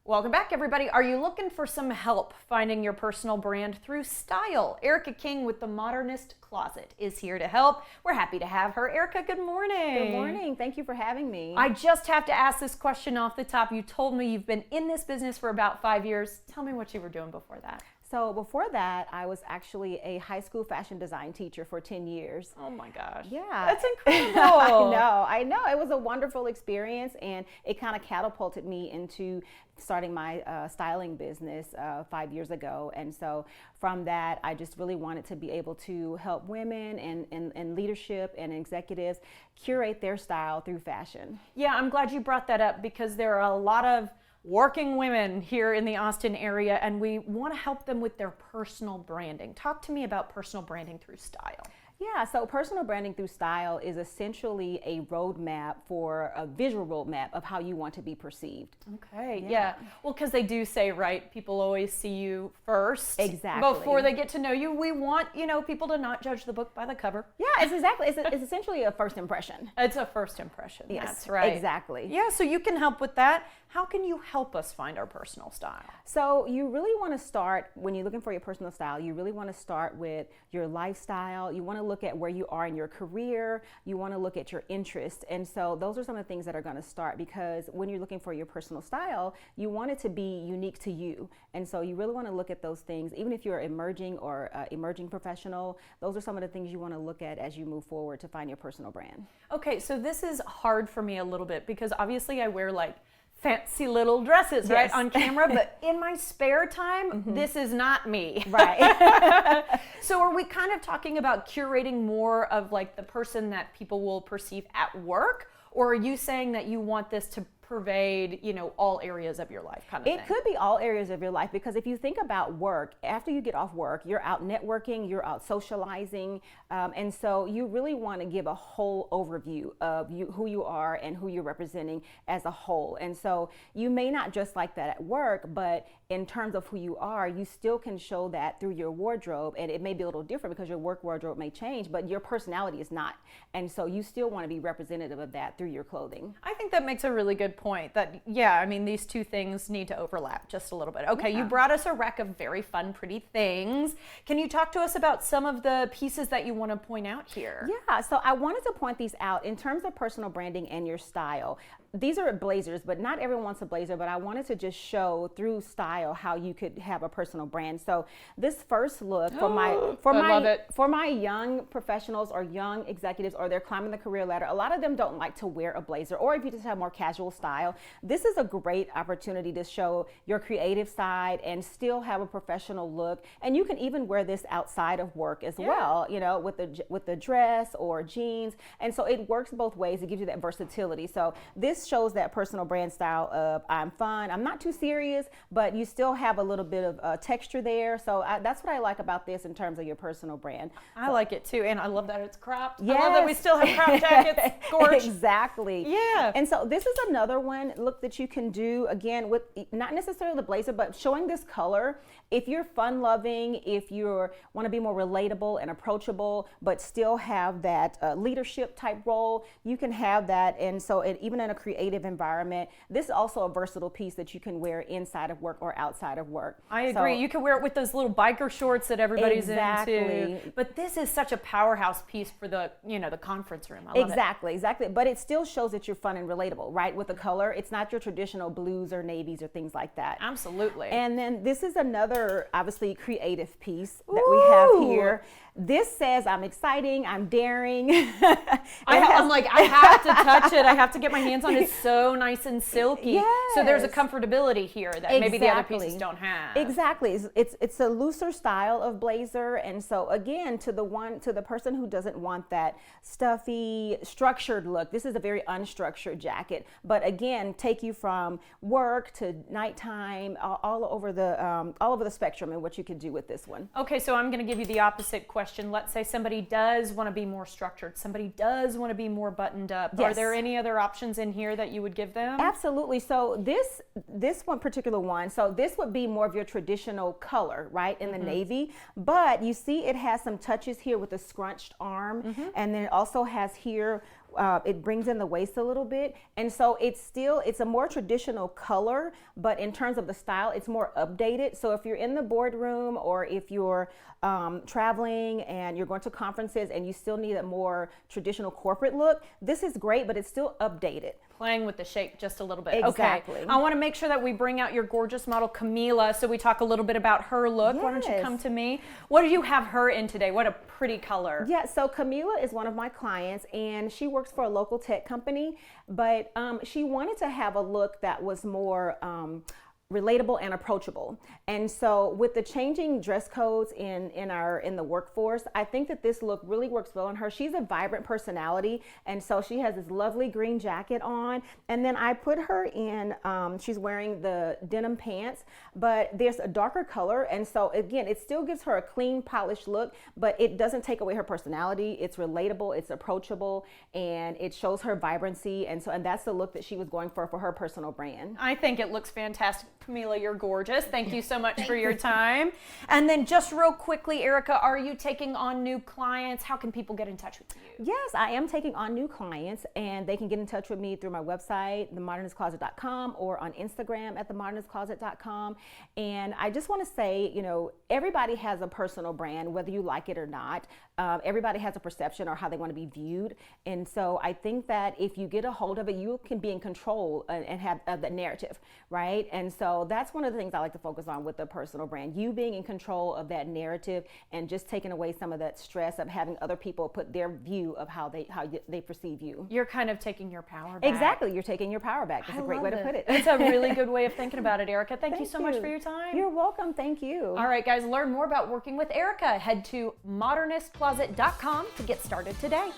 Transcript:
Welcome back, everybody. Are you looking for some help finding your personal brand through style? Erica King with the Modernist Closet is here to help. We're happy to have her. Erica, good morning. Good morning. Thank you for having me. I just have to ask this question off the top. You told me you've been in this business for about 5 years. Tell me what you were doing before that. So before that, I was actually a high school fashion design teacher for 10 years. Oh my gosh. Yeah. That's incredible. I know. It was a wonderful experience, and it kind of catapulted me into starting my styling business 5 years ago. And so from that, I just really wanted to be able to help women and leadership and executives curate their style through fashion. Yeah, I'm glad you brought that up because there are a lot of working women here in the Austin area, and we want to help them with their personal branding. Talk to me about personal branding through style. Yeah, so personal branding through style is essentially a roadmap for a visual roadmap of how you want to be perceived. Okay, yeah. Well, because they do say, right, people always see you first. Exactly. Before they get to know you. We want, people to not judge the book by the cover. Yeah, it's essentially a first impression. It's a first impression. Yes, that's right. Exactly. Yeah, so you can help with that. How can you help us find our personal style? So you really want to start, when you're looking for your personal style, you really want to start with your lifestyle. You want to look at where you are in your career. You want to look at your interests. And so those are some of the things that are going to start, because when you're looking for your personal style, you want it to be unique to you. And so you really want to look at those things. Even if you're emerging or emerging professional, those are some of the things you want to look at as you move forward to find your personal brand. Okay, so this is hard for me a little bit because obviously I wear like fancy little dresses, right, on camera, but in my spare time, this is not me. Right. So are we kind of talking about curating more of like the person that people will perceive at work, or are you saying that you want this to pervade, all areas of your life kind of thing? It could be all areas of your life, because if you think about work, after you get off work, you're out networking, you're out socializing, and so you really want to give a whole overview of who you are and who you're representing as a whole. And so you may not dress like that at work, but in terms of who you are, you still can show that through your wardrobe, and it may be a little different because your work wardrobe may change, but your personality is not. And so you still want to be representative of that through your clothing. I think that makes a really good point that, these two things need to overlap just a little bit. Okay, you brought us a rack of very fun, pretty things. Can you talk to us about some of the pieces that you want to point out here? Yeah, so I wanted to point these out in terms of personal branding and your style. These are blazers, but not everyone wants a blazer, but I wanted to just show through style how you could have a personal brand. So this first look for my young professionals or young executives, or they're climbing the career ladder, a lot of them don't like to wear a blazer, or if you just have more casual style, this is a great opportunity to show your creative side and still have a professional look. And you can even wear this outside of work as well, with the dress or jeans. And so it works both ways. It gives you that versatility. So this shows that personal brand style of I'm fun, I'm not too serious, but you still have a little bit of texture there. So that's what I like about this in terms of your personal brand. I like it too, and I love that it's cropped. Yes. I love that we still have crop jackets. Gorgeous. Exactly. Yeah. And so this is another one look that you can do, again, with not necessarily the blazer, but showing this color. If you're fun loving, if you want to be more relatable and approachable, but still have that leadership type role, you can have that. And so even in a creative environment, this is also a versatile piece that you can wear inside of work or outside of work. I agree. You can wear it with those little biker shorts that everybody's exactly. into. But this is such a powerhouse piece for the, the conference room. I love exactly. But it still shows that you're fun and relatable, right? With the color, it's not your traditional blues or navies or things like that. Absolutely. And then this is another, obviously, creative piece that we have here. This says, I'm exciting, I'm daring. I'm like, I have to touch it. I have to get my hands on it. It's so nice and silky. Yes. So there's a comfortability here that maybe the other pieces don't have. Exactly. It's a looser style of blazer. And so again, to the person who doesn't want that stuffy, structured look, this is a very unstructured jacket. But again, take you from work to nighttime, all over the spectrum and what you could do with this one. Okay, so I'm going to give you the opposite question. Let's say somebody does want to be more structured. Somebody does want to be more buttoned up. Yes. Are there any other options in here that you would give them? Absolutely. So this one particular one, so this would be more of your traditional color, right, in the navy. But you see it has some touches here with a scrunched arm. And then it also has here it brings in the waist a little bit. And so it's a more traditional color, but in terms of the style, it's more updated. So if you're in the boardroom or if you're traveling and you're going to conferences and you still need a more traditional corporate look, this is great, but it's still updated. Playing with the shape just a little bit. Exactly. Okay. I want to make sure that we bring out your gorgeous model, Camila, so we talk a little bit about her look. Yes. Why don't you come to me? What do you have her in today? What a pretty color. Yeah, so Camila is one of my clients, and she works for a local tech company, but she wanted to have a look that was more relatable and approachable. And so with the changing dress codes in the workforce, I think that this look really works well on her. She's a vibrant personality, and so she has this lovely green jacket on, and then I put her in, she's wearing the denim pants, but there's a darker color, and so again, it still gives her a clean, polished look, but it doesn't take away her personality. It's relatable, it's approachable, and it shows her vibrancy, and that's the look that she was going for her personal brand. I think it looks fantastic. Camila, you're gorgeous. Thank you so much for your time. And then just real quickly, Erica, are you taking on new clients? How can people get in touch with you? Yes, I am taking on new clients, and they can get in touch with me through my website, themodernistcloset.com, or on Instagram at themodernistcloset.com. And I just want to say, everybody has a personal brand, whether you like it or not. Everybody has a perception or how they want to be viewed. And so I think that if you get a hold of it, you can be in control and have the narrative, right? And so that's one of the things I like to focus on with the personal brand, you being in control of that narrative and just taking away some of that stress of having other people put their view of how they perceive you. You're kind of taking your power back. Exactly, you're taking your power back. That's a great way to put it. It's a really good way of thinking about it, Erica. Thank you so much for your time. You're welcome. Thank you. All right, guys, learn more about working with Erica. Head to modernistcloset.com to get started today.